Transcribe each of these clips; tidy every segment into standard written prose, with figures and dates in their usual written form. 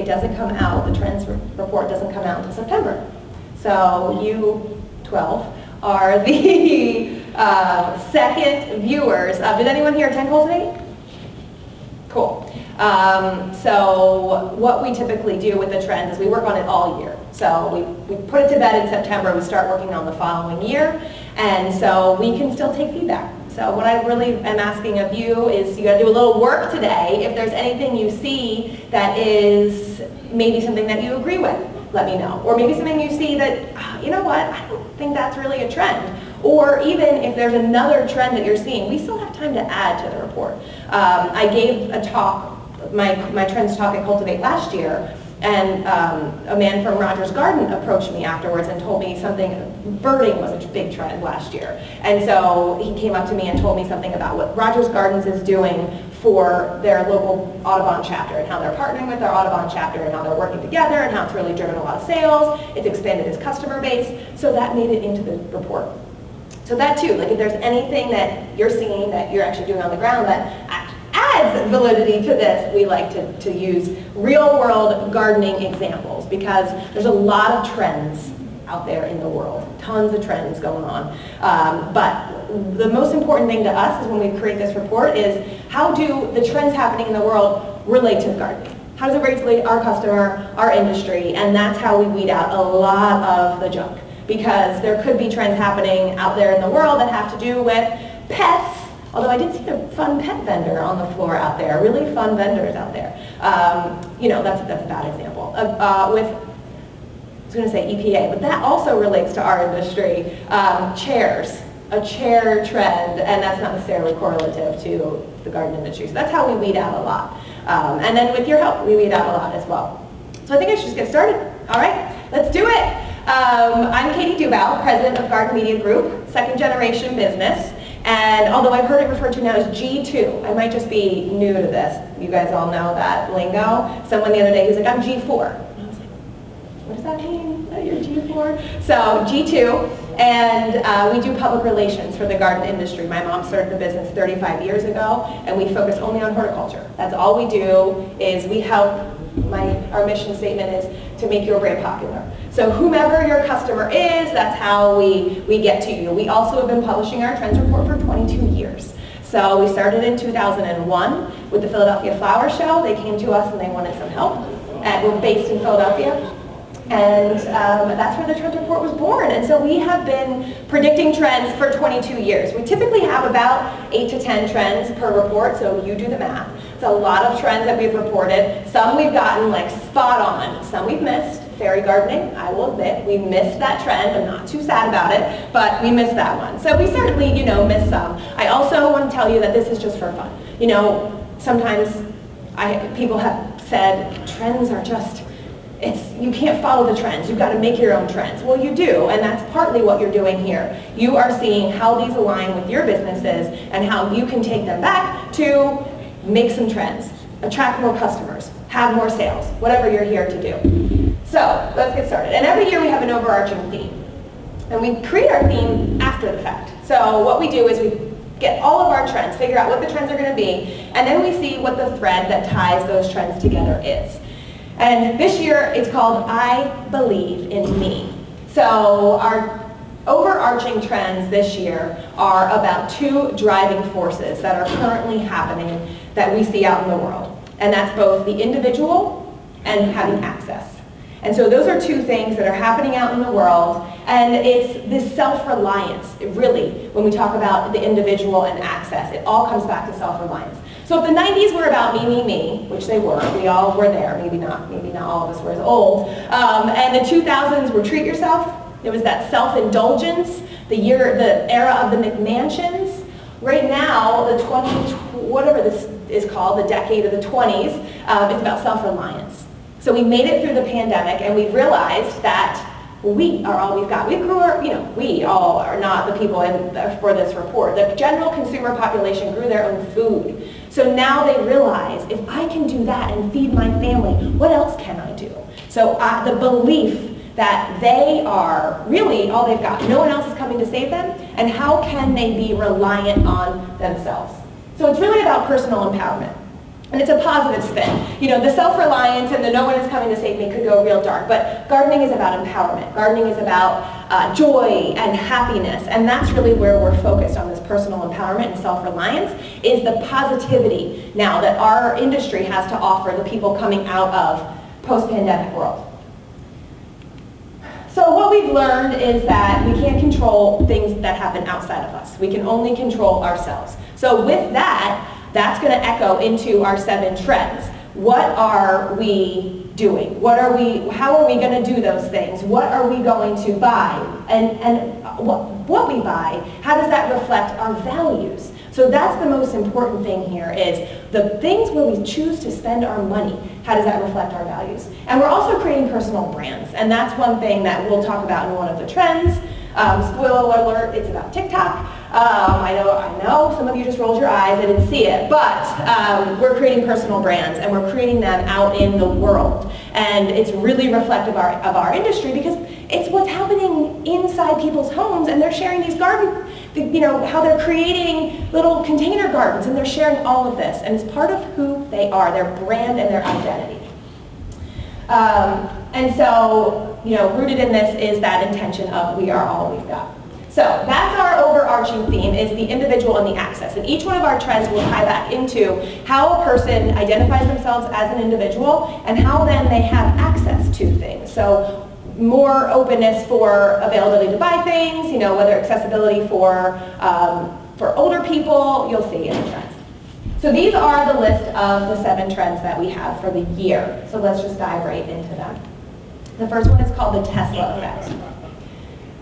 it doesn't come out, the trends report doesn't come out until September. So you 12 are the second viewers of, did anyone here attend Cultivate? Cool. So what we typically do with the trends is we work on it all year. So we put it to bed in September, we start working on the following year, and so we can still take feedback. So what I really am asking of you is you got to do a little work today. If there's anything you see that is maybe something that you agree with, let me know. Or maybe something you see that, you know what, I don't think that's really a trend. Or even if there's another trend that you're seeing, we still have time to add to the report. I gave a talk, my trends talk at Cultivate last year, and a man from Rogers Garden approached me afterwards and told me something, birding was a big trend last year. And so he came up to me and told me something about what Rogers Gardens is doing for their local Audubon chapter and how they're partnering with their Audubon chapter and how they're working together and how it's really driven a lot of sales. It's expanded its customer base. So that made it into the report. So that too, like if there's anything that you're seeing that you're actually doing on the ground that adds validity to this, we like to use real world gardening examples because there's a lot of trends out there in the world, tons of trends going on. But the most important thing to us is when we create this report is how do the trends happening in the world relate to gardening? How does it relate to our customer, our industry, and that's how we weed out a lot of the junk. Because there could be trends happening out there in the world that have to do with pets, although I did see a fun pet vendor on the floor out there, really fun vendors out there. You know, that's a bad example. I was going to say EPA, but that also relates to our industry. Chairs, a chair trend, and that's not necessarily correlative to the garden industry. So that's how we weed out a lot. And then with your help, we weed out a lot as well. So I think I should just get started. All right, let's do it. I'm Katie Dubow, president of Garden Media Group, second generation business. And although I've heard it referred to now as G2, I might just be new to this. You guys all know that lingo. Someone the other day, he was like, I'm G4. And I was like, what does that mean, that you're G4? So G2, and we do public relations for the garden industry. My mom started the business 35 years ago, and we focus only on horticulture. That's all we do is we help, our mission statement is to make your brand popular. So whomever your customer is, that's how we get to you. We also have been publishing our trends report for 22 years. So we started in 2001 with the Philadelphia Flower Show. They came to us and they wanted some help. We're based in Philadelphia. And that's where the trends report was born. And so we have been predicting trends for 22 years. We typically have about 8 to 10 trends per report, so you do the math. It's a lot of trends that we've reported. Some we've gotten like spot on. Some we've missed. Fairy gardening, I will admit, we missed that trend. I'm not too sad about it, but we missed that one. So we certainly, missed some. I also want to tell you that this is just for fun. Sometimes people have said trends are just, you can't follow the trends. You've got to make your own trends. Well, you do, and that's partly what you're doing here. You are seeing how these align with your businesses and how you can take them back to make some trends, attract more customers, have more sales, whatever you're here to do. So let's get started. And every year we have an overarching theme. And we create our theme after the fact. So what we do is we get all of our trends, figure out what the trends are going to be, and then we see what the thread that ties those trends together is. And this year it's called I Believe in Me. So our overarching trends this year are about 2 driving forces that are currently happening that we see out in the world. And that's both the individual and having access. And so those are 2 things that are happening out in the world, and it's this self-reliance, really, when we talk about the individual and access, it all comes back to self-reliance. So if the 90s were about me, which they were, we all were there, maybe not all of us were as old, and the 2000s were treat yourself, it was that self-indulgence, the era of the McMansions. Right now, whatever this is called, the decade of the 20s, it's about self-reliance. So we made it through the pandemic, and we realized that we are all we've got. We all are not the people for this report. The general consumer population grew their own food. So now they realize, if I can do that and feed my family, what else can I do? So the belief that they are really all they've got. No one else is coming to save them, and how can they be reliant on themselves? So it's really about personal empowerment. And it's a positive spin. You know, the self-reliance and the no one is coming to save me could go real dark, but gardening is about empowerment. Gardening is about joy and happiness, and that's really where we're focused on this personal empowerment and self-reliance, is the positivity now that our industry has to offer the people coming out of post-pandemic world. So what we've learned is that we can't control things that happen outside of us. We can only control ourselves. So with that, that's going to echo into our 7 trends. What are we doing? How are we going to do those things? What are we going to buy? And what we buy, how does that reflect our values? So that's the most important thing here, is the things where we choose to spend our money, how does that reflect our values? And we're also creating personal brands, and that's one thing that we'll talk about in one of the trends. Spoiler alert, it's about TikTok. I know some of you just rolled your eyes, I didn't see it, but we're creating personal brands, and we're creating them out in the world. And it's really reflective of our industry, because it's what's happening inside people's homes, and they're sharing these how they're creating little container gardens, and they're sharing all of this, and it's part of who they are, their brand and their identity. And so, rooted in this is that intention of we are all we've got. So that's our overarching theme, is the individual and the access. And each one of our trends will tie back into how a person identifies themselves as an individual and how then they have access to things. So more openness for availability to buy things, whether accessibility for older people, you'll see in the trends. So these are the list of the 7 trends that we have for the year. So let's just dive right into them. The first one is called the Tesla effect.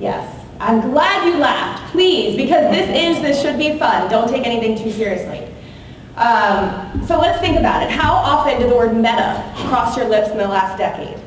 Yes. I'm glad you laughed, please, because this should be fun. Don't take anything too seriously. So let's think about it. How often did the word meta cross your lips in the last decade?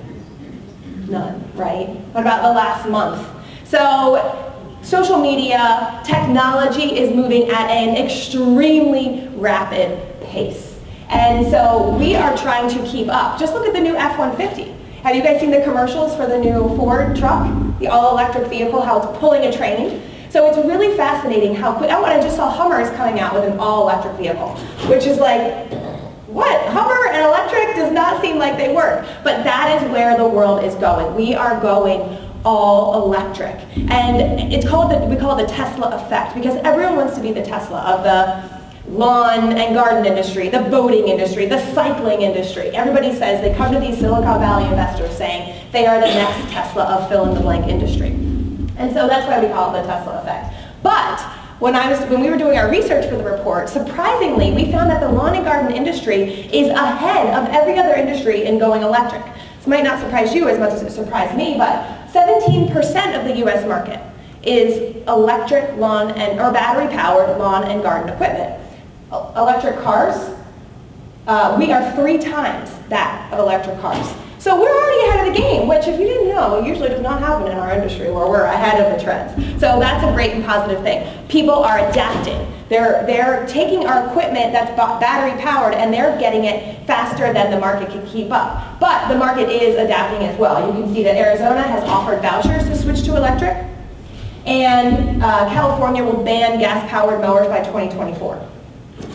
None, right? What about the last month? So social media, technology is moving at an extremely rapid pace. And so we are trying to keep up. Just look at the new F-150. Have you guys seen the commercials for the new Ford truck? The all-electric vehicle, how it's pulling a train? So it's really fascinating how quick. I just saw Hummer is coming out with an all-electric vehicle, which is like, what? Hummer and electric does not seem like they work. But that is where the world is going. We are going all electric. And we call it the Tesla effect, because everyone wants to be the Tesla of the lawn and garden industry, the boating industry, the cycling industry. Everybody says they come to these Silicon Valley investors saying they are the next Tesla of fill-in-the-blank industry. And so that's why we call it the Tesla effect. But when we were doing our research for the report, surprisingly, we found that the lawn and garden industry is ahead of every other industry in going electric. This might not surprise you as much as it surprised me, but 17% of the U.S. market is electric or battery-powered lawn and garden equipment. Electric cars, we are 3 times that of electric cars. So we're already ahead of the game, which if you didn't know, usually does not happen in our industry where we're ahead of the trends. So that's a great and positive thing. People are adapting. They're taking our equipment that's battery powered and they're getting it faster than the market can keep up. But the market is adapting as well. You can see that Arizona has offered vouchers to switch to electric, and California will ban gas-powered mowers by 2024.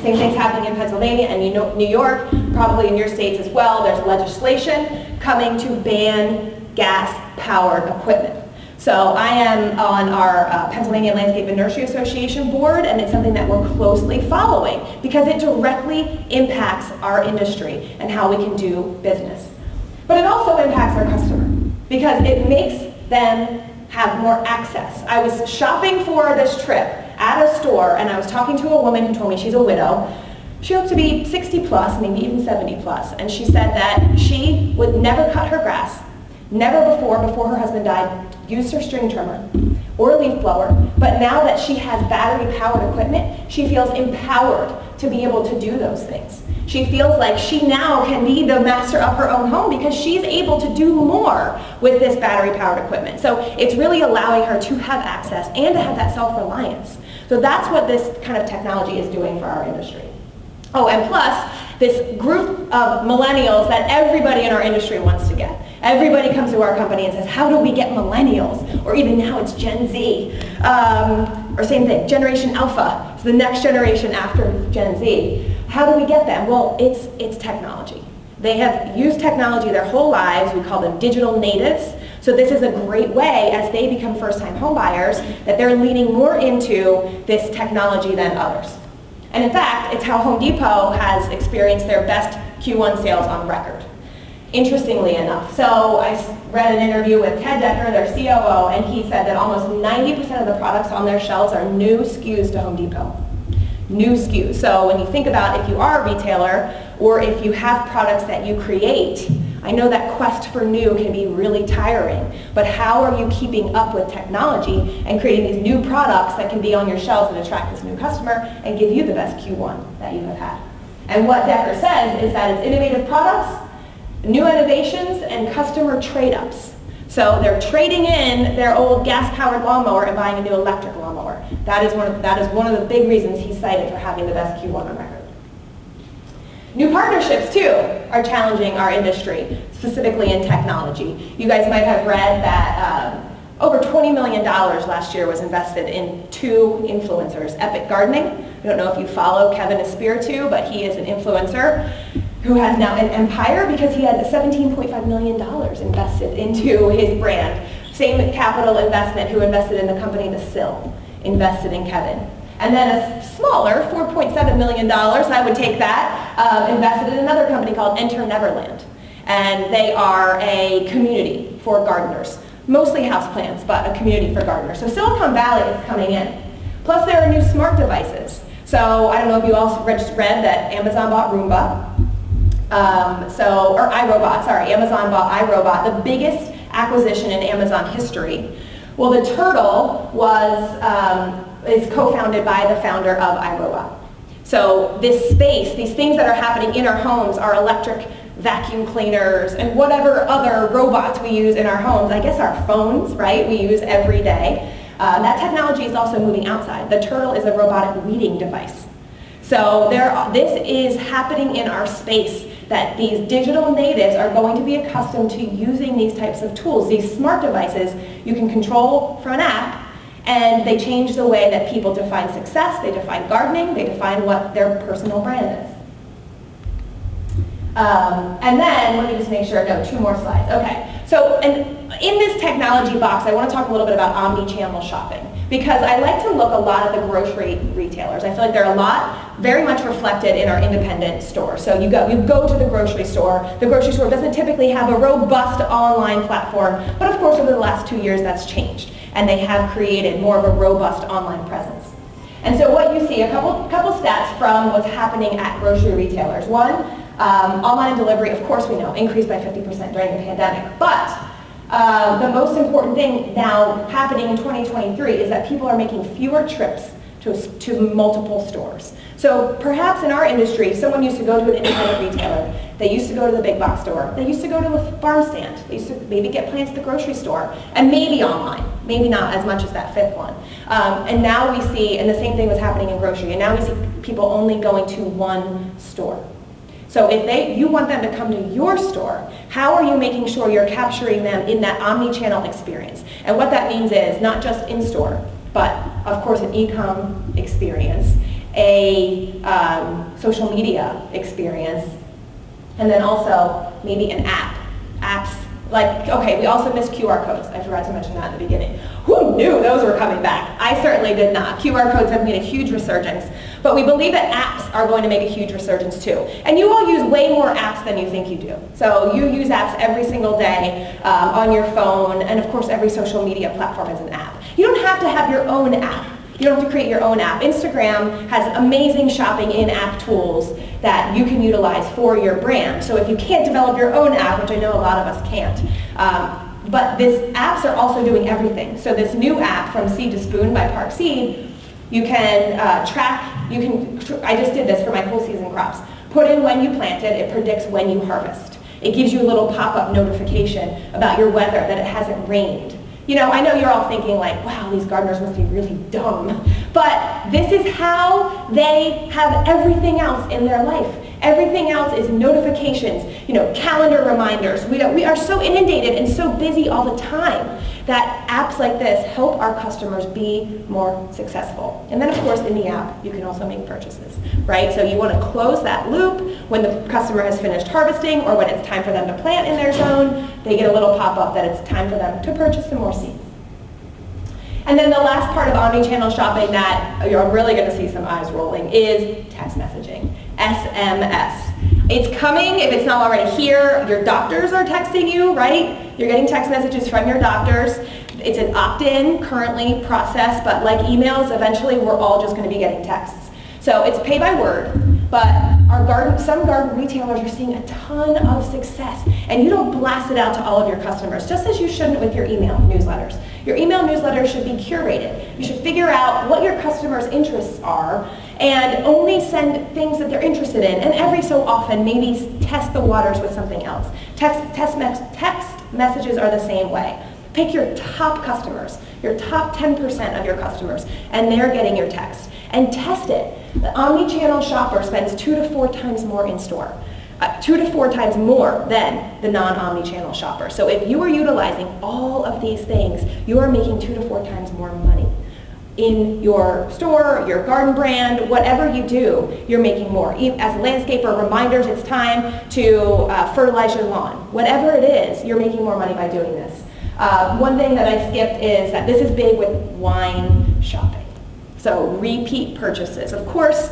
Same thing's happening in Pennsylvania and New York, probably in your states as well. There's legislation coming to ban gas-powered equipment. So I am on our Pennsylvania Landscape and Nursery Association board, and it's something that we're closely following because it directly impacts our industry and how we can do business. But it also impacts our customer because it makes them have more access. I was shopping for this trip at a store, and I was talking to a woman who told me she's a widow. She looked to be 60 plus, maybe even 70 plus, and she said that she would never cut her grass, never before her husband died, used her string trimmer or a leaf blower, but now that she has battery-powered equipment, she feels empowered to be able to do those things. She feels like she now can be the master of her own home because she's able to do more with this battery-powered equipment. So it's really allowing her to have access and to have that self-reliance. So that's what this kind of technology is doing for our industry. Oh, and plus, this group of millennials that everybody in our industry wants to get. Everybody comes to our company and says, how do we get millennials? Or even now it's Gen Z. Or same thing, Generation Alpha. It's the next generation after Gen Z. How do we get them? Well, it's technology. They have used technology their whole lives. We call them digital natives. So this is a great way, as they become first-time home buyers, that they're leaning more into this technology than others. And in fact, it's how Home Depot has experienced their best Q1 sales on record, interestingly enough. So I read an interview with Ted Decker, their COO, and he said that almost 90% of the products on their shelves are new SKUs to Home Depot. New SKUs. So when you think about if you are a retailer or if you have products that you create, I know that quest for new can be really tiring, but how are you keeping up with technology and creating these new products that can be on your shelves and attract this new customer and give you the best Q1 that you have had? And what Decker says is that it's innovative products, new innovations, and customer trade-ups. So they're trading in their old gas-powered lawnmower and buying a new electric lawnmower. That is one of the big reasons he cited for having the best Q1 on record. New partnerships, too, are challenging our industry, specifically in technology. You guys might have read that over $20 million last year was invested in 2 influencers. Epic Gardening, I don't know if you follow Kevin Espiritu, but he is an influencer who has now an empire because he had $17.5 million invested into his brand. Same capital investment who invested in the company The Sill, invested in Kevin. And then a smaller, $4.7 million, I would take that, invested in another company called Enter Neverland. And they are a community for gardeners. Mostly houseplants, but a community for gardeners. So Silicon Valley is coming in. Plus there are new smart devices. So I don't know if you also read that Amazon bought Roomba. Or iRobot, sorry, Amazon bought iRobot, the biggest acquisition in Amazon history. Well, the turtle is co-founded by the founder of iRobot. So this space, these things that are happening in our homes are electric vacuum cleaners and whatever other robots we use in our homes. I guess our phones, right, we use every day. That technology is also moving outside. The turtle is a robotic weeding device. So this is happening in our space, that these digital natives are going to be accustomed to using these types of tools. These smart devices you can control from an app, and they change the way that people define success, they define gardening, they define what their personal brand is. And then, let me just make sure, no, 2 more slides. Okay, so in this technology box, I want to talk a little bit about omni-channel shopping, because I like to look a lot at the grocery retailers. I feel like they're a lot, very much reflected in our independent stores. So you go to the grocery store. The grocery store doesn't typically have a robust online platform, but of course over the last 2 years that's changed, and they have created more of a robust online presence. And so what you see, a couple stats from what's happening at grocery retailers. One, online delivery, of course we know, increased by 50% during the pandemic, but the most important thing now happening in 2023 is that people are making fewer trips to multiple stores. So perhaps in our industry, someone used to go to an independent retailer, they used to go to the big box store, they used to go to a farm stand, they used to maybe get plants at the grocery store, and maybe online, maybe not as much as that 5th one. And now we see, and the same thing was happening in grocery, and now we see people only going to one store. So if you want them to come to your store, how are you making sure you're capturing them in that omni-channel experience? And what that means is not just in-store, but of course an e-com experience, a social media experience, and then also maybe an app. Apps like, okay, we also missed QR codes. I forgot to mention that at the beginning. Who knew those were coming back? I certainly did not. QR codes have made a huge resurgence, but we believe that apps are going to make a huge resurgence too. And you all use way more apps than you think you do. So you use apps every single day on your phone, and of course every social media platform is an app. You don't have to have your own app. You don't have to create your own app. Instagram has amazing shopping in-app tools that you can utilize for your brand. So if you can't develop your own app, which I know a lot of us can't, but these apps are also doing everything. So this new app from Seed to Spoon by Park Seed, you can I just did this for my cool season crops. Put in when you planted, it predicts when you harvest. It gives you a little pop-up notification about your weather, that it hasn't rained. You know, I know you're all thinking like, wow, these gardeners must be really dumb. But this is how they have everything else in their life. Everything else is notifications, calendar reminders. We are so inundated and so busy all the time that apps like this help our customers be more successful. And then of course in the app, you can also make purchases, right? So you want to close that loop when the customer has finished harvesting or when it's time for them to plant in their zone, they get a little pop-up that it's time for them to purchase some more seeds. And then the last part of omnichannel shopping that you're really going to see some eyes rolling is text messaging, SMS. It's coming, if it's not already here, your doctors are texting you, right? You're getting text messages from your doctors. It's an opt-in currently process, but like emails, eventually we're all just going to be getting texts. So it's pay by word, but some garden retailers are seeing a ton of success, and you don't blast it out to all of your customers, just as you shouldn't with your email newsletters. Your email newsletters should be curated. You should figure out what your customers' interests are and only send things that they're interested in, and every so often maybe test the waters with something else. Text messages are the same way. Pick your top customers, your top 10% of your customers, and they're getting your text. And test it. The omnichannel shopper spends 2 to 4 times more in store. 2 to 4 times more than the non-omnichannel shopper. So if you are utilizing all of these things, you are making 2 to 4 times more money. In your store, your garden brand, whatever you do, you're making more. As a landscaper, reminders, it's time to fertilize your lawn. Whatever it is, you're making more money by doing this. One thing that I skipped is that this is big with wine shopping. So repeat purchases. Of course,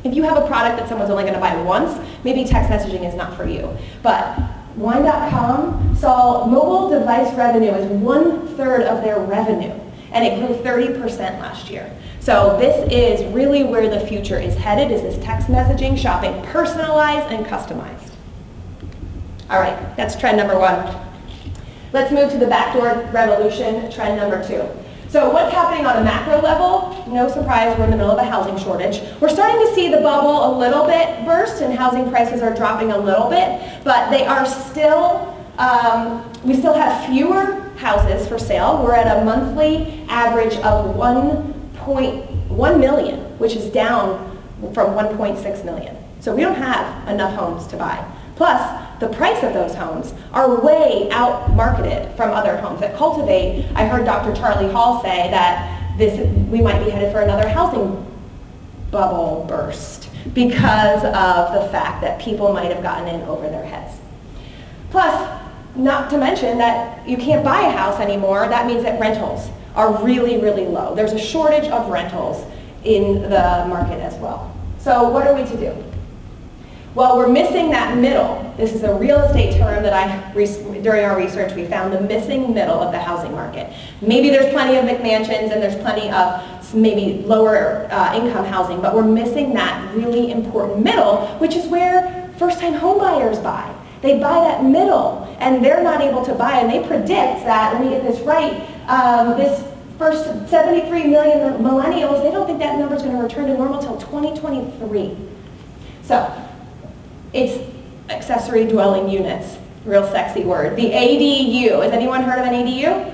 if you have a product that someone's only going to buy once, maybe text messaging is not for you. But Wine.com saw mobile device revenue as 1/3 of their revenue, and it grew 30% last year. So this is really where the future is headed, is this text messaging, shopping, personalized and customized. All right, that's trend number 1. Let's move to the backdoor revolution, trend number 2. So what's happening on a macro level? No surprise, we're in the middle of a housing shortage. We're starting to see the bubble a little bit burst and housing prices are dropping a little bit, but they are still, we still have fewer houses for sale. We're at a monthly average of 1.1 million, which is down from 1.6 million. So we don't have enough homes to buy. Plus, the price of those homes are way out-marketed from other homes that cultivate. I heard Dr. Charlie Hall say that we might be headed for another housing bubble burst because of the fact that people might have gotten in over their heads. Plus, not to mention that you can't buy a house anymore. That means that rentals are really, really low. There's a shortage of rentals in the market as well. So what are we to do? Well, we're missing that middle. This is a real estate term that during our research, we found the missing middle of the housing market. Maybe there's plenty of McMansions and there's plenty of maybe lower income housing, but we're missing that really important middle, which is where first-time home buyers buy. They buy that middle, and they're not able to buy, and they predict that, let me get this right, this first 73 million millennials, they don't think that number is going to return to normal until 2023. So, it's accessory dwelling units, real sexy word. The ADU, has anyone heard of an ADU?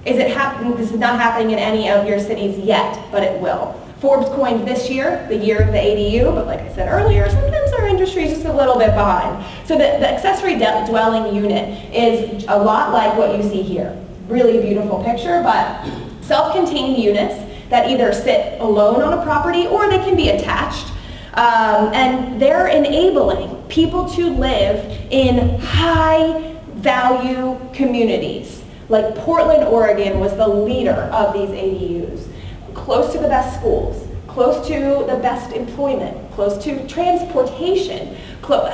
This is not happening in any of your cities yet, but it will. Forbes coined this year the year of the ADU, but like I said earlier, sometimes our industry is just a little bit behind. So the accessory dwelling unit is a lot like what you see here. Really beautiful picture, but self-contained units that either sit alone on a property or they can be attached. And they're enabling people to live in high-value communities. Like Portland, Oregon was the leader of these ADUs. Close to the best schools, close to the best employment, close to transportation,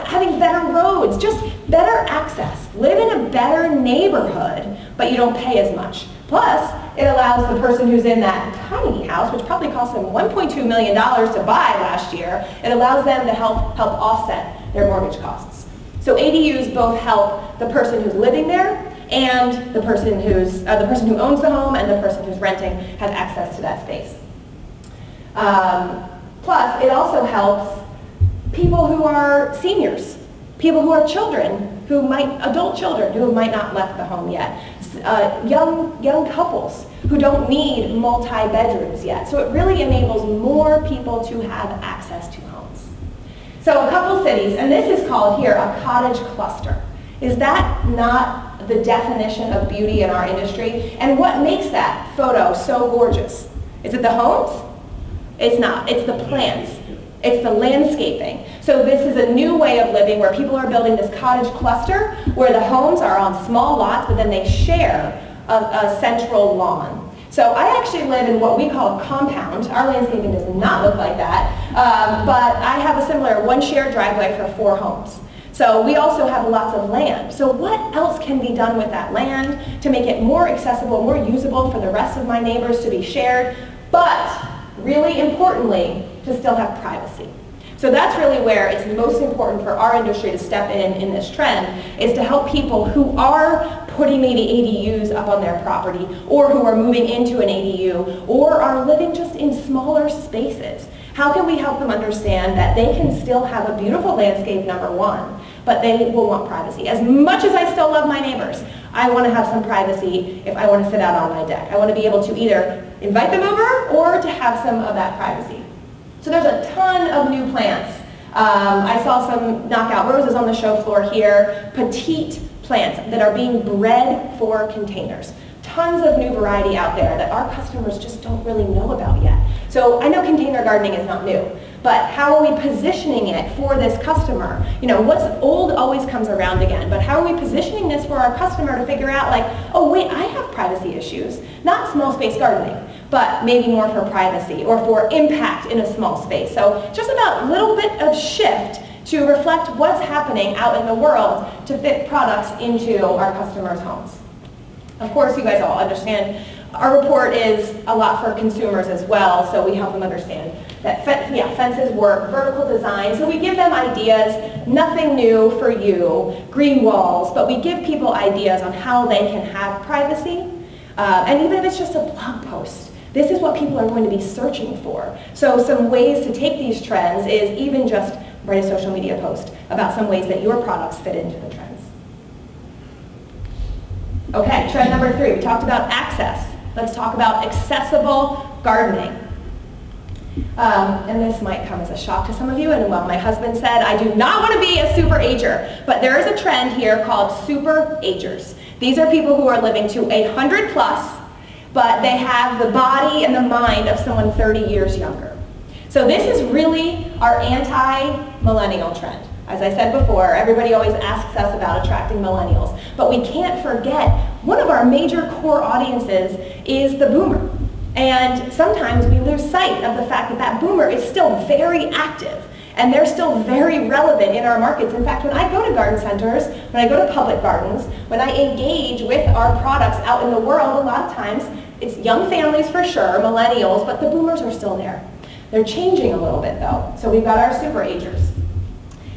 having better roads, just better access. Live in a better neighborhood, but you don't pay as much. Plus, it allows the person who's in that tiny house, which probably cost them $1.2 million to buy last year, it allows them to help offset their mortgage costs. So ADUs both help the person who's living there and the person who owns the home and the person who's renting has access to that space. Plus, it also helps people who are seniors, people who are adult children who might not left the home yet, young couples who don't need multi-bedrooms yet. So it really enables more people to have access to homes. So a couple cities, and this is called here a cottage cluster. Is that not the definition of beauty in our industry? And what makes that photo so gorgeous? Is it the homes? It's not. It's the plants. It's the landscaping. So this is a new way of living where people are building this cottage cluster where the homes are on small lots, but then they share a central lawn. So I actually live in what we call a compound. Our landscaping does not look like that, but I have a similar one shared driveway for 4 homes. So we also have lots of land. So what else can be done with that land to make it more accessible, more usable for the rest of my neighbors to be shared, but really importantly, to still have privacy? So that's really where it's most important for our industry to step in this trend, is to help people who are putting maybe ADUs up on their property, or who are moving into an ADU, or are living just in smaller spaces. How can we help them understand that they can still have a beautiful landscape, number one, but they will want privacy? As much as I still love my neighbors, I want to have some privacy if I want to sit out on my deck. I want to be able to either invite them over or to have some of that privacy. So there's a ton of new plants. I saw some knockout roses on the show floor here, petite plants that are being bred for containers. Tons of new variety out there that our customers just don't really know about yet. So I know container gardening is not new, but how are we positioning it for this customer? You know, what's old always comes around again, but how are we positioning this for our customer to figure out, like, oh wait, I have privacy issues, not small space gardening, but maybe more for privacy or for impact in a small space. So just about a little bit of shift to reflect what's happening out in the world to fit products into our customers' homes. Of course, you guys all understand our report is a lot for consumers as well, so we help them understand that fences work, vertical design, so we give them ideas, nothing new for you, green walls, but we give people ideas on how they can have privacy, and even if it's just a blog post, this is what people are going to be searching for. So some ways to take these trends is even just write a social media post about some ways that your products fit into the trends. Okay, trend number 3, we talked about access. Let's talk about accessible gardening. And this might come as a shock to some of you, and well, my husband said, I do not want to be a super ager, but there is a trend here called super agers. These are people who are living to 100 plus, but they have the body and the mind of someone 30 years younger. So this is really our anti-millennial trend. As I said before, everybody always asks us about attracting millennials, but we can't forget one of our major core audiences is the boomer. And sometimes we lose sight of the fact that that boomer is still very active and they're still very relevant in our markets. In fact, when I go to garden centers, when I go to public gardens, when I engage with our products out in the world, a lot of times it's young families for sure, millennials, but the boomers are still there. They're changing a little bit though. So we've got our super agers.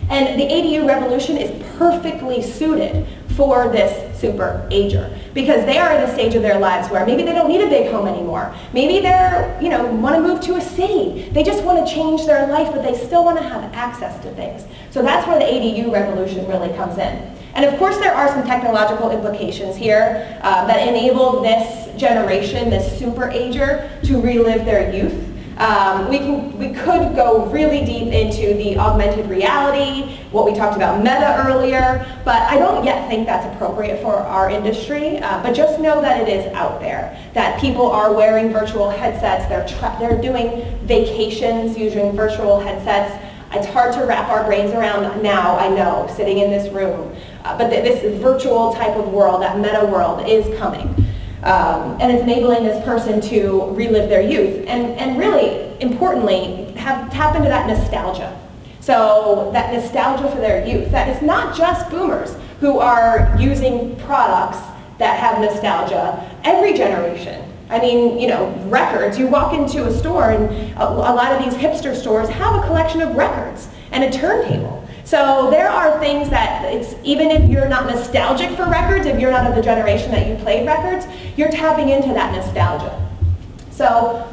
And the ADU revolution is perfectly suited for this super ager because they are at a stage of their lives where maybe they don't need a big home anymore. Maybe they're, want to move to a city. They just want to change their life, but they still want to have access to things. So that's where the ADU revolution really comes in. And of course there are some technological implications here that enable this generation, this super ager, to relive their youth. We could go really deep into the augmented reality, what we talked about meta earlier, but I don't yet think that's appropriate for our industry. But just know that it is out there, that people are wearing virtual headsets, they're doing vacations using virtual headsets. It's hard to wrap our brains around now, I know, sitting in this room. But this virtual type of world, that meta world, is coming. And it's enabling this person to relive their youth and really, importantly, tap into that nostalgia. So that nostalgia for their youth, that is not just boomers who are using products that have nostalgia, every generation. I mean, records, you walk into a store and a lot of these hipster stores have a collection of records and a turntable. So there are things that even if you're not nostalgic for records, if you're not of the generation that you played records, you're tapping into that nostalgia. So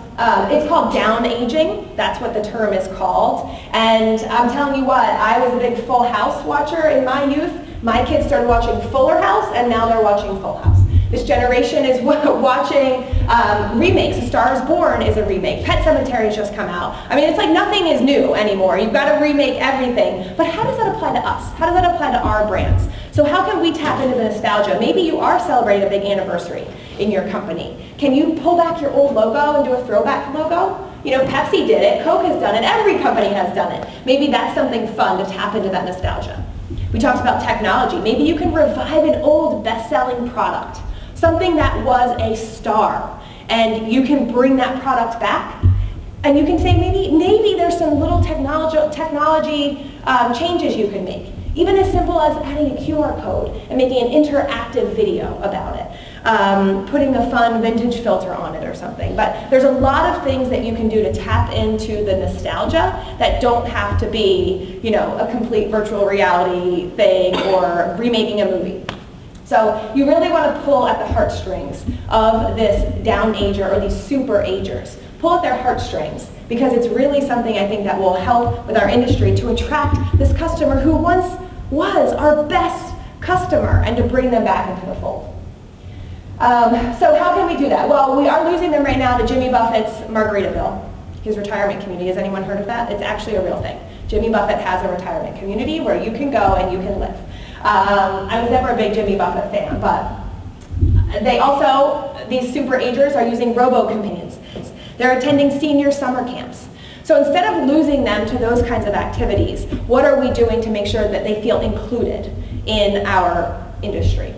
it's called down aging. That's what the term is called. And I'm telling you what, I was a big Full House watcher in my youth. My kids started watching Fuller House, and now they're watching Full House. This generation is watching remakes. A Star is Born is a remake. Pet Sematary just come out. I mean, it's like nothing is new anymore. You've got to remake everything. But how does that apply to us? How does that apply to our brands? So how can we tap into the nostalgia? Maybe you are celebrating a big anniversary in your company. Can you pull back your old logo and do a throwback logo? You know, Pepsi did it, Coke has done it, every company has done it. Maybe that's something fun to tap into that nostalgia. We talked about technology. Maybe you can revive an old best-selling product, something that was a star, and you can bring that product back, and you can say maybe there's some little technology changes you can make. Even as simple as adding a QR code and making an interactive video about it. Putting a fun vintage filter on it or something. But there's a lot of things that you can do to tap into the nostalgia that don't have to be, you know, a complete virtual reality thing or remaking a movie. So you really want to pull at the heartstrings of this down ager or these super agers. Pull at their heartstrings because it's really something I think that will help with our industry to attract this customer who once was our best customer and to bring them back into the fold. So how can we do that? Well, we are losing them right now to Jimmy Buffett's Margaritaville, his retirement community. Has anyone heard of that? It's actually a real thing. Jimmy Buffett has a retirement community where you can go and you can live. I was never a big Jimmy Buffett fan, but they also, these super agers are using robo-companions. They're attending senior summer camps. So instead of losing them to those kinds of activities, what are we doing to make sure that they feel included in our industry?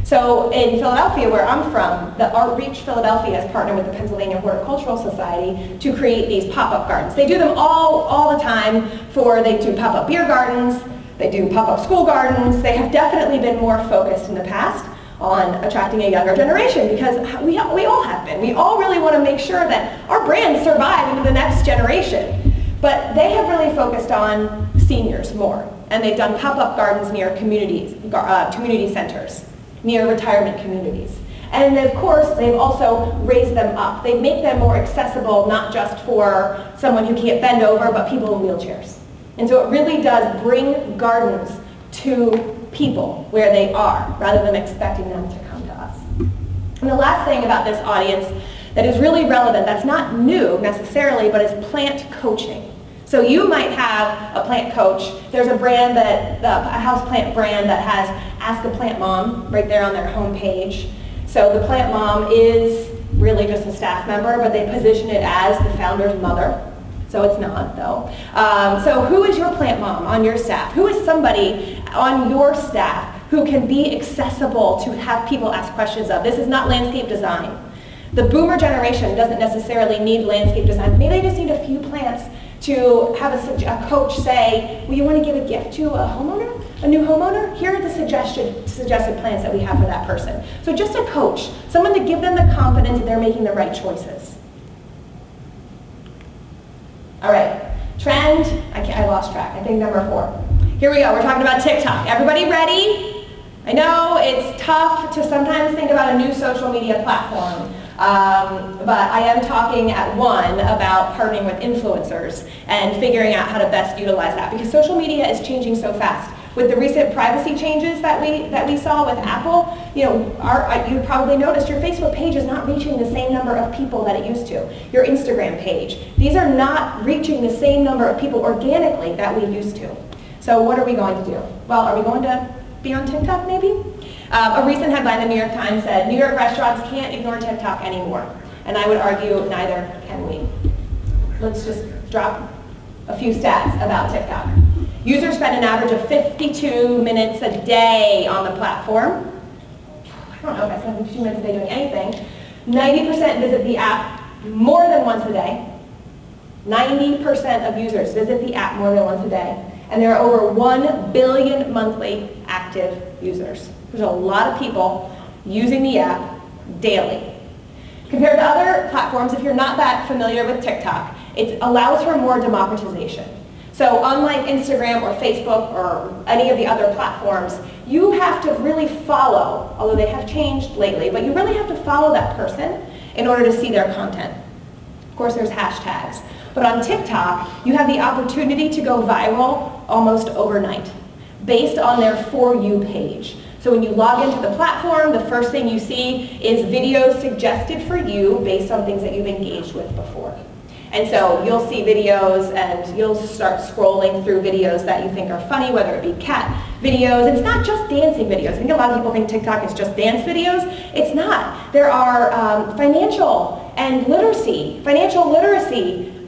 So in Philadelphia, where I'm from, the Outreach Philadelphia has partnered with the Pennsylvania Horticultural Society to create these pop-up gardens. They do them all the time they do pop-up beer gardens, they do pop-up school gardens. They have definitely been more focused in the past on attracting a younger generation because we all have been. We all really want to make sure that our brands survive into the next generation. But they have really focused on seniors more. And they've done pop-up gardens near community centers, near retirement communities. And of course, they've also raised them up. They make them more accessible, not just for someone who can't bend over, but people in wheelchairs. And so it really does bring gardens to people where they are, rather than expecting them to come to us. And the last thing about this audience that is really relevant, that's not new necessarily, but is plant coaching. So you might have a plant coach. There's a brand a houseplant brand that has Ask a Plant Mom right there on their homepage. So the plant mom is really just a staff member, but they position it as the founder's mother. So it's not, though. So who is your plant mom on your staff? Who is somebody on your staff who can be accessible to have people ask questions of? This is not landscape design. The boomer generation doesn't necessarily need landscape design. Maybe they just need a few plants to have a coach say, well, you want to give a gift to a homeowner, a new homeowner? Here are the suggested plans that we have for that person. So just a coach, someone to give them the confidence that they're making the right choices. All right, trend, I lost track, I think number 4. Here we go, we're talking about TikTok. Everybody ready? I know it's tough to sometimes think about a new social media platform, but I am talking at one about partnering with influencers and figuring out how to best utilize that because social media is changing so fast. With the recent privacy changes that we saw with Apple, you probably noticed your Facebook page is not reaching the same number of people that it used to. Your Instagram page. These are not reaching the same number of people organically that we used to. So what are we going to do? Well, are we going to be on TikTok maybe? A recent headline in the New York Times said, New York restaurants can't ignore TikTok anymore. And I would argue neither can we. Let's just drop a few stats about TikTok. Users spend an average of 52 minutes a day on the platform. I don't know if I spend 52 minutes a day doing anything. 90% visit the app more than once a day. 90% of users visit the app more than once a day. And there are over 1 billion monthly active users. There's a lot of people using the app daily. Compared to other platforms, if you're not that familiar with TikTok, it allows for more democratization. So unlike Instagram or Facebook or any of the other platforms, you have to really follow, although they have changed lately, but you really have to follow that person in order to see their content. Of course, there's hashtags. But on TikTok, you have the opportunity to go viral almost overnight based on their For You page. So when you log into the platform, the first thing you see is videos suggested for you based on things that you've engaged with before. And so you'll see videos and you'll start scrolling through videos that you think are funny, whether it be cat videos. It's not just dancing videos. I think a lot of people think TikTok is just dance videos. It's not. There are financial literacy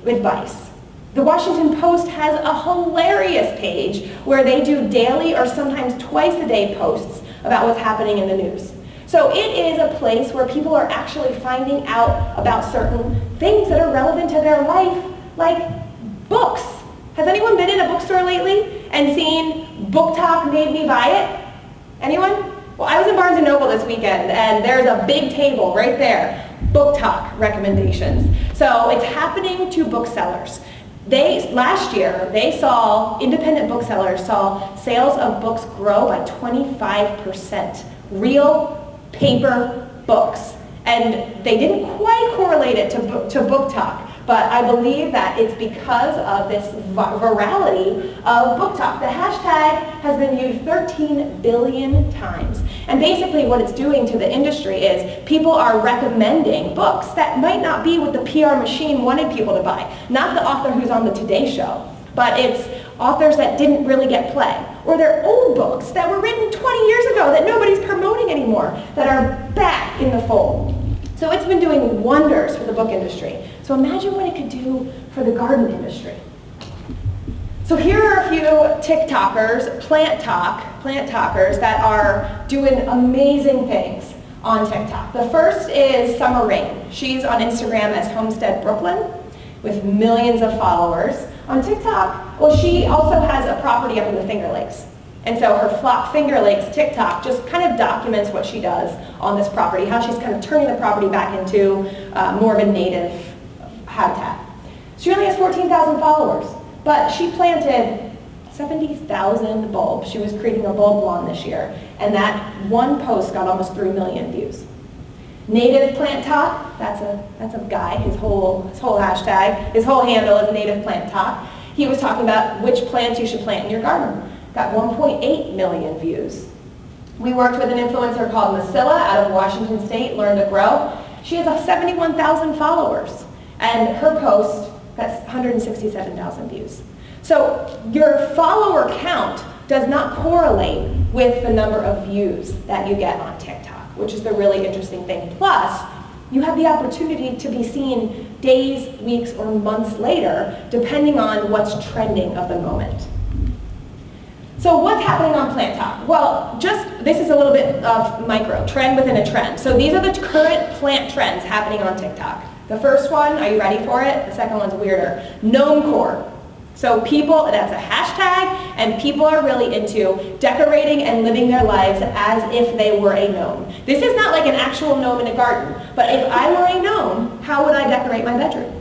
advice. The Washington Post has a hilarious page where they do daily or sometimes twice a day posts about what's happening in the news. So it is a place where people are actually finding out about certain things that are relevant to their life, like books. Has anyone been in a bookstore lately and seen Book Talk Made Me Buy It? Anyone? Well, I was in Barnes & Noble this weekend, and there's a big table right there, Book Talk recommendations. So it's happening to booksellers. Last year, independent booksellers saw sales of books grow by 25%. Real paper books. And they didn't quite correlate it to Book Talk, but I believe that it's because of this virality of Book Talk. The hashtag has been used 13 billion times. And basically what it's doing to the industry is people are recommending books that might not be what the PR machine wanted people to buy. Not the author who's on the Today Show, but it's authors that didn't really get play. Or they're old books that were written 20 years ago that nobody's promoting anymore, that are back in the fold. So it's been doing wonders for the book industry. So imagine what it could do for the garden industry. So here are a few TikTokers, plant talkers that are doing amazing things on TikTok. The first is Summer Rain. She's on Instagram as Homestead Brooklyn with millions of followers. On TikTok, well, she also has a property up in the Finger Lakes. And so her Flock Finger Lakes TikTok just kind of documents what she does on this property, how she's kind of turning the property back into more of a native habitat. She only has 14,000 followers, but she planted 70,000 bulbs. She was creating a bulb lawn this year, and that one post got almost 3 million views. Native Plant Talk, that's a guy, his whole hashtag, his whole handle is Native Plant Talk. He was talking about which plants you should plant in your garden. Got 1.8 million views. We worked with an influencer called Masilla out of Washington State, Learn to Grow. She has 71,000 followers, and her post got 167,000 views. So your follower count does not correlate with the number of views that you get on TikTok, which is the really interesting thing. Plus, you have the opportunity to be seen days, weeks, or months later, depending on what's trending of the moment. So what's happening on Plant Talk? Well, this is a little bit of micro, trend within a trend. So these are the current plant trends happening on TikTok. The first one, are you ready for it? The second one's weirder. Gnomecore. So people, that's a hashtag, and people are really into decorating and living their lives as if they were a gnome. This is not like an actual gnome in a garden, but if I were a gnome, how would I decorate my bedroom?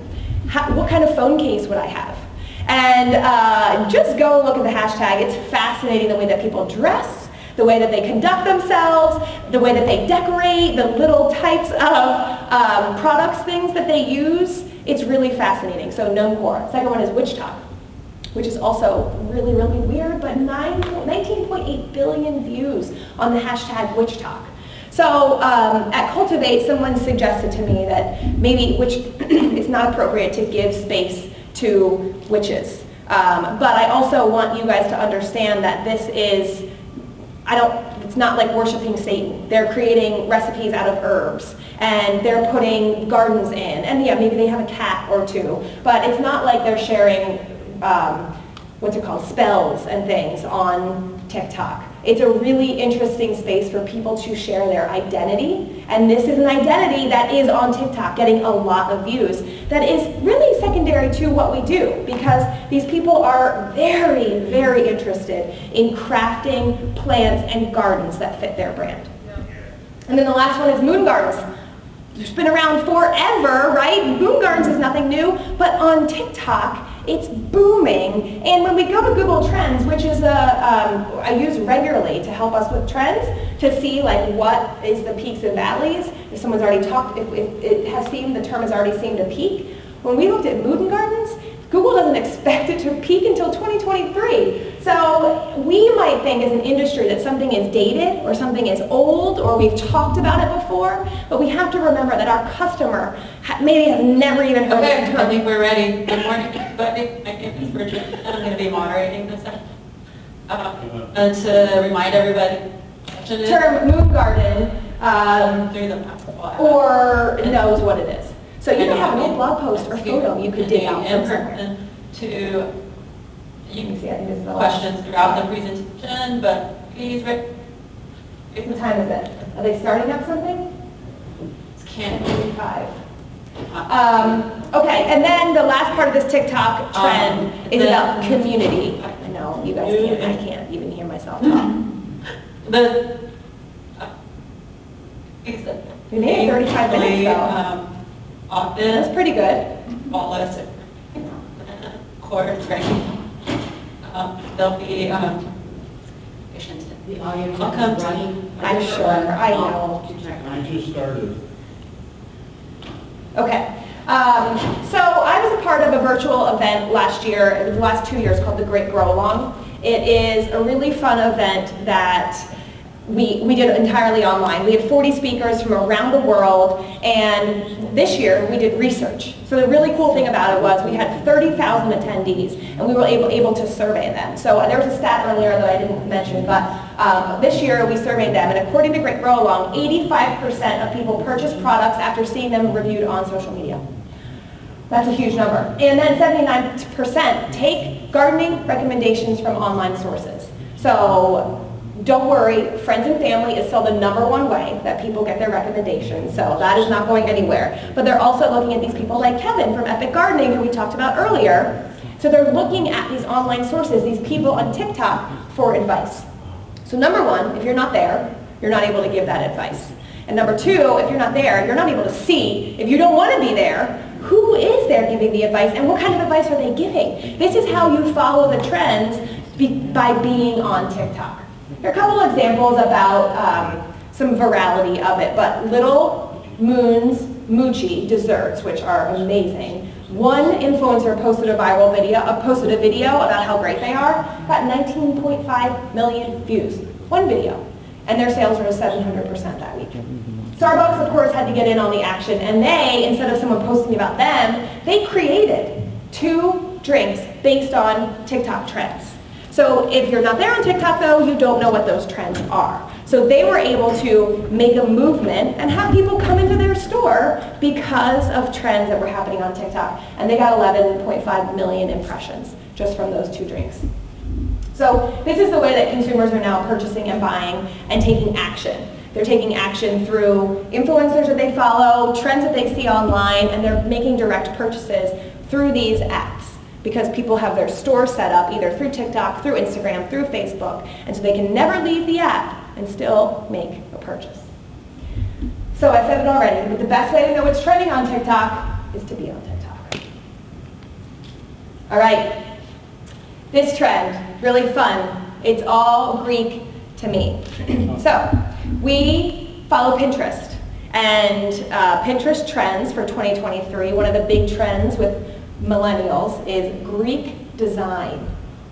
What kind of phone case would I have? And just go look at the hashtag. It's fascinating the way that people dress, the way that they conduct themselves, the way that they decorate, the little types of products, things that they use. It's really fascinating. So Gnomecore. Second one is Witch Talk, which is also really, really weird, but 19.8 billion views on the hashtag Witch Talk. So at Cultivate, someone suggested to me that maybe it's not appropriate to give space to witches. But I also want you guys to understand that this is, it's not like worshiping Satan. They're creating recipes out of herbs, and they're putting gardens in, and yeah, maybe they have a cat or two, but it's not like they're sharing, spells and things on TikTok. It's a really interesting space for people to share their identity, and this is an identity that is on TikTok getting a lot of views. That is really secondary to what we do, because these people are very, very interested in crafting plants and gardens that fit their brand. And then the last one is moon gardens. It's been around forever, right? Moon gardens is nothing new, but on TikTok, it's booming. And when we go to Google Trends, which is I use regularly to help us with trends, to see like what is the peaks and valleys. If someone's already talked, if it has seemed, the term has already seemed a peak. When we looked at moon gardens, Google doesn't expect it to peak until 2023. So we might think as an industry that something is dated or something is old or we've talked about it before, but we have to remember that our customer maybe has never even heard of Okay, it. I think we're ready. Good morning, everybody. My name is Bridget. I'm going to be moderating this session. And to remind everybody, Term moon garden through the map. or knows what it is. So you don't have an old blog post or photo you could dig out from somewhere. To You can see, I think this is the last. questions throughout the presentation, but please, What time is it? Are they starting up something? can't 5. Okay, and then the last part of this TikTok trend is about community. I know, you guys can't, I can't even hear myself talk. We made it 35 minutes though. Often. That's pretty good. Flawless chords, right? There'll be patients. The audience Welcome is to- running. I'm sure, I know. I just started. Okay, so I was a part of a virtual event last year, it was the last 2 years, called the Great Grow Along. It is a really fun event that we did entirely online. We had 40 speakers from around the world, and this year we did research. So the really cool thing about it was we had 30,000 attendees, and we were able to survey them. So there was a stat earlier that I didn't mention, but this year we surveyed them, and according to Great Grow Along, 85% of people purchase products after seeing them reviewed on social media. That's a huge number. And then 79% take gardening recommendations from online sources. So don't worry, friends and family is still the #1 way that people get their recommendations, so that is not going anywhere. But they're also looking at these people like Kevin from Epic Gardening, who we talked about earlier. So they're looking at these online sources, these people on TikTok, for advice. So #1, if you're not there, you're not able to give that advice. And #2, if you're not there, you're not able to see, if you don't want to be there, who is there giving the advice and what kind of advice are they giving? This is how you follow the trends by being on TikTok. Here are a couple examples about some virality of it, but Little Moon's Mochi desserts, which are amazing. One influencer posted a video about how great they are, got 19.5 million views. One video. And their sales rose 700% that week. Starbucks, of course, had to get in on the action, and they, instead of someone posting about them, they created 2 drinks based on TikTok trends. So if you're not there on TikTok, though, you don't know what those trends are. So they were able to make a movement and have people come into their store because of trends that were happening on TikTok. And they got 11.5 million impressions just from those 2 drinks. So this is the way that consumers are now purchasing and buying and taking action. They're taking action through influencers that they follow, trends that they see online, and they're making direct purchases through these apps because people have their store set up either through TikTok, through Instagram, through Facebook, and so they can never leave the app and still make a purchase. So I said it already, but the best way to know what's trending on TikTok is to be on TikTok. All right, this trend, really fun. It's all Greek to me. So we follow Pinterest, and Pinterest trends for 2023, one of the big trends with millennials is Greek design.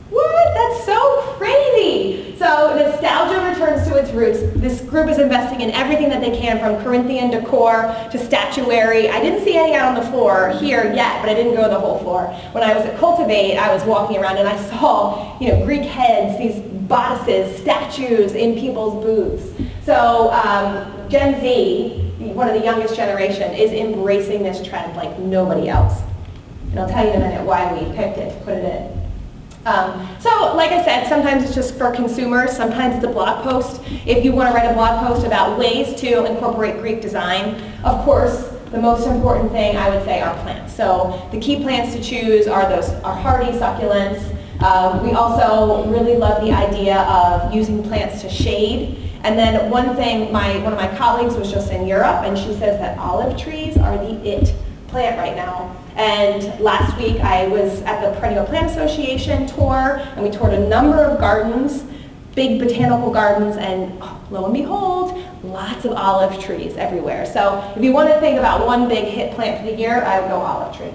What? That's so crazy! So nostalgia returns to its roots. This group is investing in everything that they can, from Corinthian decor to statuary. I didn't see any out on the floor here yet, but I didn't go the whole floor. When I was at Cultivate, I was walking around and I saw, Greek heads, these bodices, statues in people's booths. So Gen Z, one of the youngest generation, is embracing this trend like nobody else. And I'll tell you in a minute why we picked it to put it in. So like I said, sometimes it's just for consumers, sometimes it's a blog post. If you want to write a blog post about ways to incorporate Greek design, of course, the most important thing I would say are plants. So the key plants to choose are hardy succulents. We also really love the idea of using plants to shade. And then one thing, one of my colleagues was just in Europe, and she says that olive trees are the it plant right now. And last week I was at the Perennial Plant Association tour, and we toured a number of gardens, big botanical gardens, and lo and behold, lots of olive trees everywhere. So if you want to think about one big hit plant for the year, I would go olive tree.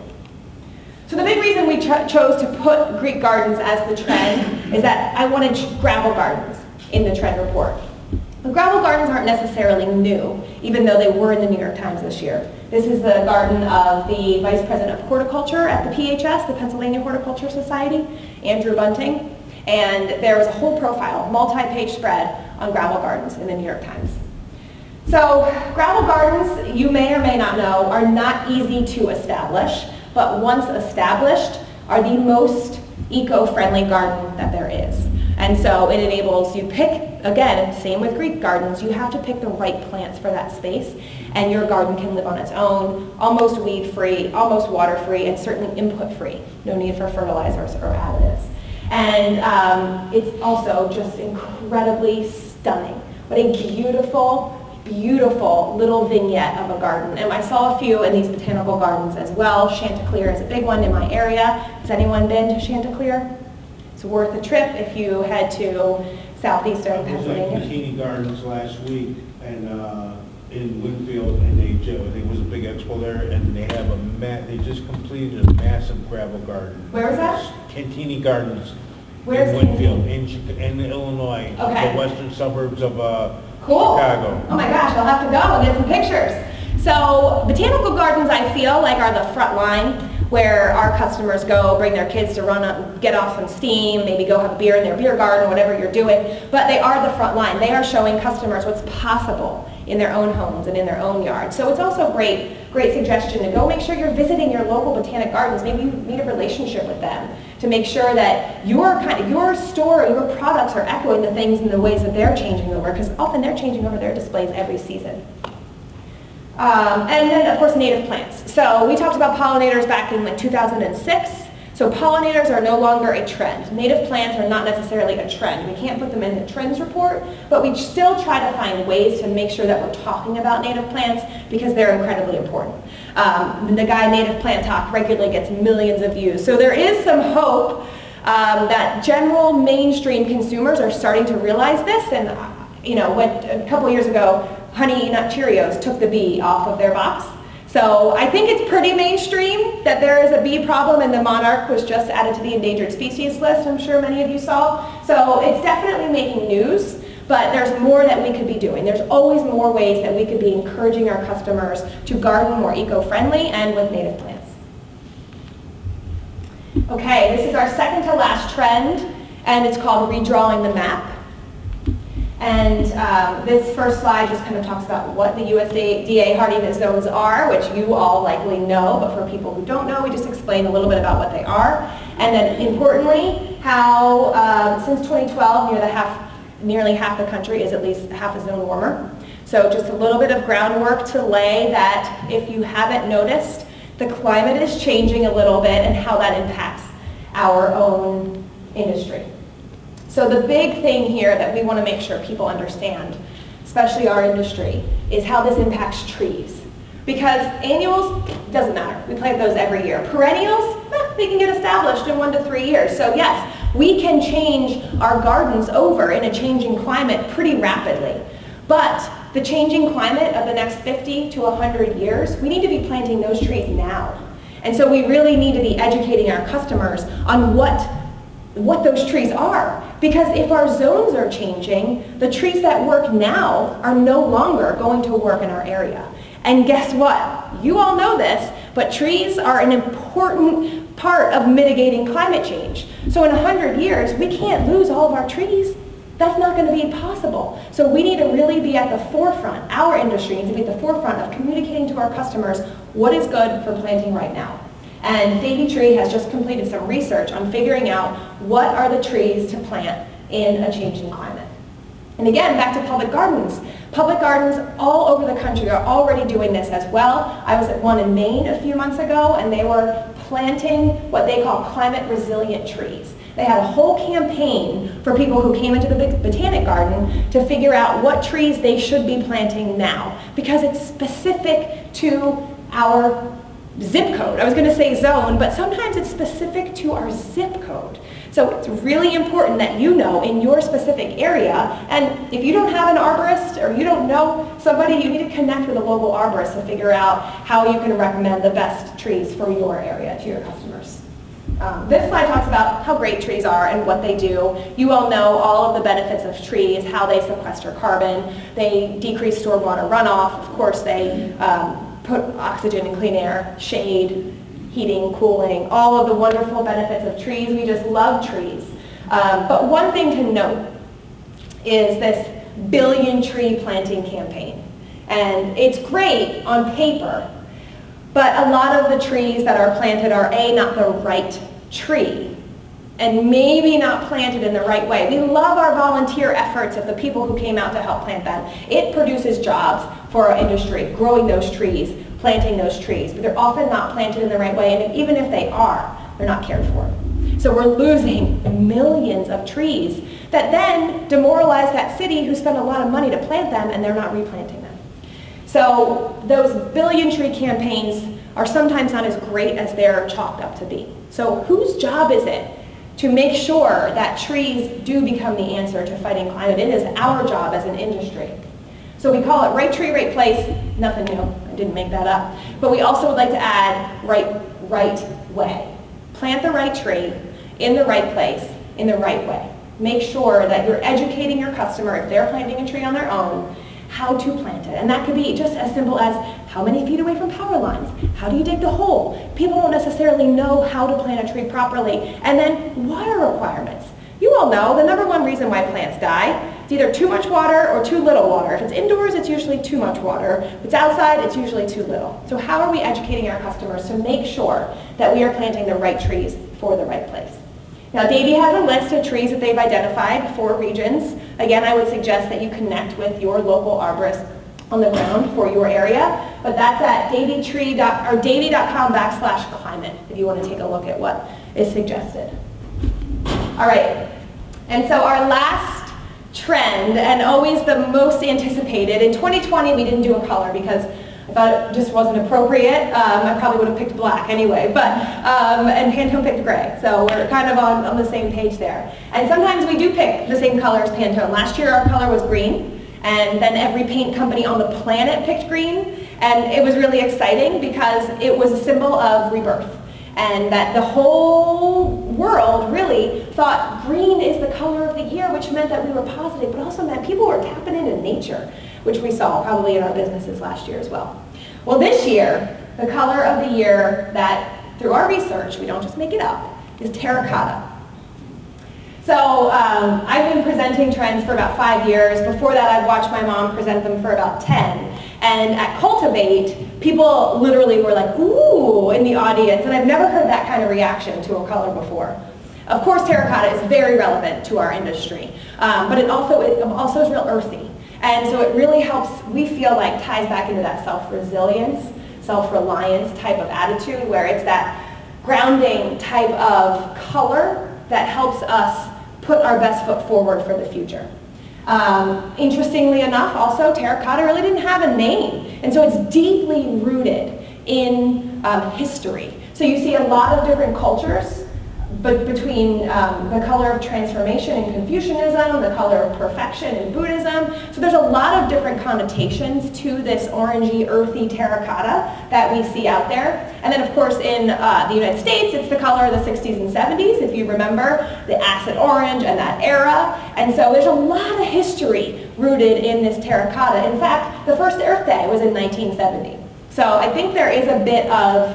So So the big reason we chose to put Greek gardens as the trend is that I wanted gravel gardens in the trend report. The gravel gardens aren't necessarily new, even though they were in the New York Times this year. This is the garden of the Vice President of Horticulture at the PHS, the Pennsylvania Horticulture Society, Andrew Bunting. And there was a whole profile, multi-page spread on gravel gardens in the New York Times. So gravel gardens, you may or may not know, are not easy to establish, but once established, are the most eco-friendly garden that there is. And so it enables you pick, again, same with Greek gardens, you have to pick the right plants for that space, and your garden can live on its own, almost weed-free, almost water-free, and certainly input-free. No need for fertilizers or additives. And it's also just incredibly stunning. What a beautiful, beautiful little vignette of a garden. And I saw a few in these botanical gardens as well. Chanticleer is a big one in my area. Has anyone been to Chanticleer? It's worth a trip if you head to southeastern Pennsylvania. I was at Bikini Gardens last week and in Winfield, and there was a big expo there, and they have they just completed a massive gravel garden. Where was that? Cantini Gardens. Where's in Winfield, in Illinois, okay. The western suburbs of cool. Chicago. Oh my gosh, I'll have to go and get some pictures. So botanical gardens, I feel like, are the front line where our customers go, bring their kids to run up, get off some steam, maybe go have a beer in their beer garden, whatever you're doing. But they are the front line. They are showing customers what's possible in their own homes and in their own yards. So it's also a great suggestion to go make sure you're visiting your local botanic gardens. Maybe you meet a relationship with them to make sure that your store, your products are echoing the things in the ways that they're changing over, because often they're changing over their displays every season. And then, of course, native plants. So we talked about pollinators back in like 2006. So pollinators are no longer a trend. Native plants are not necessarily a trend. We can't put them in the trends report, but we still try to find ways to make sure that we're talking about native plants because they're incredibly important. The guy Native Plant Talk regularly gets millions of views. So there is some hope that general mainstream consumers are starting to realize this. And when a couple years ago, Honey Nut Cheerios took the bee off of their box. So I think it's pretty mainstream that there is a bee problem, and the monarch was just added to the endangered species list, I'm sure many of you saw. So it's definitely making news, but there's more that we could be doing. There's always more ways that we could be encouraging our customers to garden more eco-friendly and with native plants. Okay, this is our second to last trend, and it's called redrawing the map. And this first slide just kind of talks about what the USDA hardiness zones are, which you all likely know, but for people who don't know, we just explain a little bit about what they are. And then importantly, how since 2012, nearly half the country is at least half a zone warmer. So just a little bit of groundwork to lay that if you haven't noticed, the climate is changing a little bit and how that impacts our own industry. So the big thing here that we want to make sure people understand, especially our industry, is how this impacts trees. Because annuals, doesn't matter. We plant those every year. Perennials, they can get established in 1 to 3 years. So yes, we can change our gardens over in a changing climate pretty rapidly. But the changing climate of the next 50 to 100 years, we need to be planting those trees now. And so we really need to be educating our customers on what those trees are. Because if our zones are changing, the trees that work now are no longer going to work in our area. And guess what? You all know this, but trees are an important part of mitigating climate change. So in 100 years, we can't lose all of our trees. That's not going to be possible. So we need to really be at the forefront. Our industry needs to be at the forefront of communicating to our customers what is good for planting right now. And Davey Tree has just completed some research on figuring out what are the trees to plant in a changing climate. And again, back to public gardens. Public gardens all over the country are already doing this as well. I was at one in Maine a few months ago, and they were planting what they call climate resilient trees. They had a whole campaign for people who came into the botanic garden to figure out what trees they should be planting now, because it's specific to our zip code. I was going to say zone, but sometimes it's specific to our zip code. So it's really important that you know in your specific area, and if you don't have an arborist or you don't know somebody, you need to connect with a local arborist to figure out how you can recommend the best trees for your area to your customers. This slide talks about how great trees are and what they do. You all know all of the benefits of trees, how they sequester carbon, they decrease stormwater runoff, of course they put oxygen in clean air, shade, heating, cooling, all of the wonderful benefits of trees. We just love trees. But one thing to note is this billion tree planting campaign. And it's great on paper, but a lot of the trees that are planted are not the right tree, and maybe not planted in the right way. We love our volunteer efforts of the people who came out to help plant them. It produces jobs for our industry, growing those trees, planting those trees, but they're often not planted in the right way, and even if they are, they're not cared for. So we're losing millions of trees that then demoralize that city who spent a lot of money to plant them, and they're not replanting them. So those billion tree campaigns are sometimes not as great as they're chalked up to be. So whose job is it to make sure that trees do become the answer to fighting climate? It is our job as an industry. So we call it right tree, right place. Nothing new, I didn't make that up. But we also would like to add right way. Plant the right tree in the right place, in the right way. Make sure that you're educating your customer, if they're planting a tree on their own, how to plant it. And that could be just as simple as how many feet away from power lines? How do you dig the hole? People don't necessarily know how to plant a tree properly. And then water requirements. You all know the number one reason why plants die, it's either too much water or too little water. If it's indoors, it's usually too much water. If it's outside, it's usually too little. So how are we educating our customers to make sure that we are planting the right trees for the right place? Now, Davey has a list of trees that they've identified for regions. Again, I would suggest that you connect with your local arborist on the ground for your area, but that's at davey.com/climate if you want to take a look at what is suggested. All right, and so our last trend, and always the most anticipated, in 2020 we didn't do a color because I thought it just wasn't appropriate. I probably would have picked black anyway, but and Pantone picked gray, so we're kind of on the same page there. And sometimes we do pick the same color as Pantone. Last year our color was green, and then every paint company on the planet picked green, and it was really exciting because it was a symbol of rebirth, and that the whole world really thought green is the color of the year, which meant that we were positive, but also meant people were tapping into nature, which we saw probably in our businesses last year as well. Well, this year, the color of the year that, through our research, we don't just make it up, is terracotta. So I've been presenting trends for about 5 years. Before that, I'd watched my mom present them for about 10. And at Cultivate, people literally were like, ooh, in the audience, and I've never heard that kind of reaction to a color before. Of course, terracotta is very relevant to our industry, but it also is real earthy. And so it really helps, we feel like, ties back into that self-resilience, self-reliance type of attitude, where it's that grounding type of color that helps us put our best foot forward for the future. Interestingly enough, also, terracotta really didn't have a name, and so it's deeply rooted in history. So you see a lot of different cultures, but between the color of transformation in Confucianism, the color of perfection in Buddhism. So there's a lot of different connotations to this orangey, earthy terracotta that we see out there. And then, of course, in the United States, it's the color of the 60s and 70s, if you remember, the acid orange and that era. And so there's a lot of history rooted in this terracotta. In fact, the first Earth Day was in 1970. So I think there is a bit of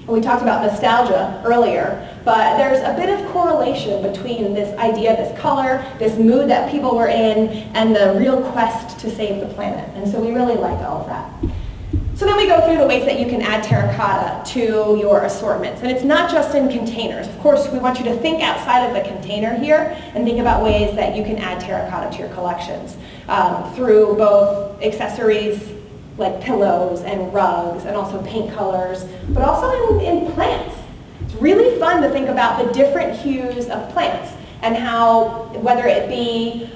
we talked about nostalgia earlier, but there's a bit of correlation between this idea, this color, this mood that people were in, and the real quest to save the planet. And so we really like all of that. So then we go through the ways that you can add terracotta to your assortments. And it's not just in containers. Of course, we want you to think outside of the container here and think about ways that you can add terracotta to your collections through both accessories, like pillows and rugs, and also paint colors, but also in plants. It's really fun to think about the different hues of plants and how, whether it be,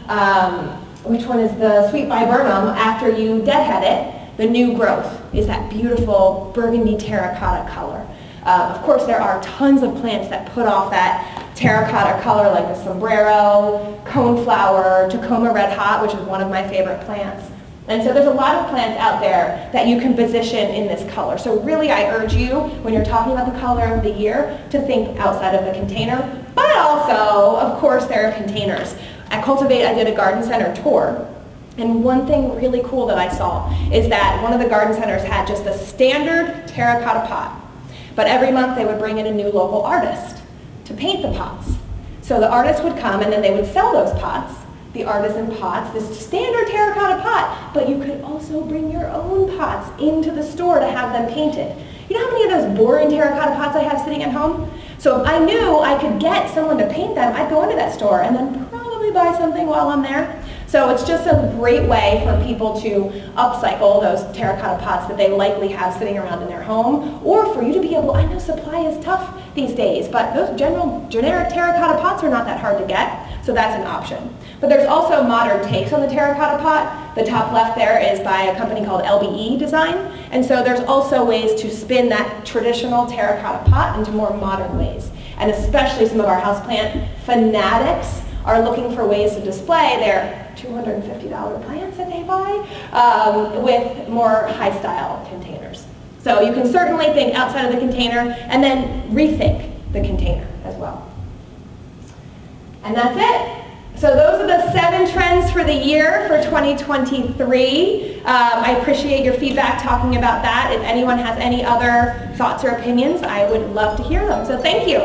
which one is the sweet viburnum, after you deadhead it, the new growth is that beautiful burgundy terracotta color. Of course, there are tons of plants that put off that terracotta color, like the sombrero, coneflower, Tacoma red hot, which is one of my favorite plants. And so there's a lot of plants out there that you can position in this color. So really I urge you, when you're talking about the color of the year, to think outside of the container. But also, of course, there are containers. At Cultivate, I did a garden center tour. And one thing really cool that I saw is that one of the garden centers had just a standard terracotta pot. But every month they would bring in a new local artist to paint the pots. So the artist would come and then they would sell those pots, the artisan pots, this standard terracotta pot, but you could also bring your own pots into the store to have them painted. You know how many of those boring terracotta pots I have sitting at home? So if I knew I could get someone to paint them, I'd go into that store and then probably buy something while I'm there. So it's just a great way for people to upcycle those terracotta pots that they likely have sitting around in their home, or for you to be able, I know supply is tough these days, but those generic terracotta pots are not that hard to get, so that's an option. But there's also modern takes on the terracotta pot. The top left there is by a company called LBE Design, and so there's also ways to spin that traditional terracotta pot into more modern ways. And especially some of our houseplant fanatics are looking for ways to display their $250 plants that they buy with more high-style containers. So you can certainly think outside of the container and then rethink the container as well. And that's it. So those are the 7 trends for the year for 2023. I appreciate your feedback talking about that. If anyone has any other thoughts or opinions, I would love to hear them. So thank you.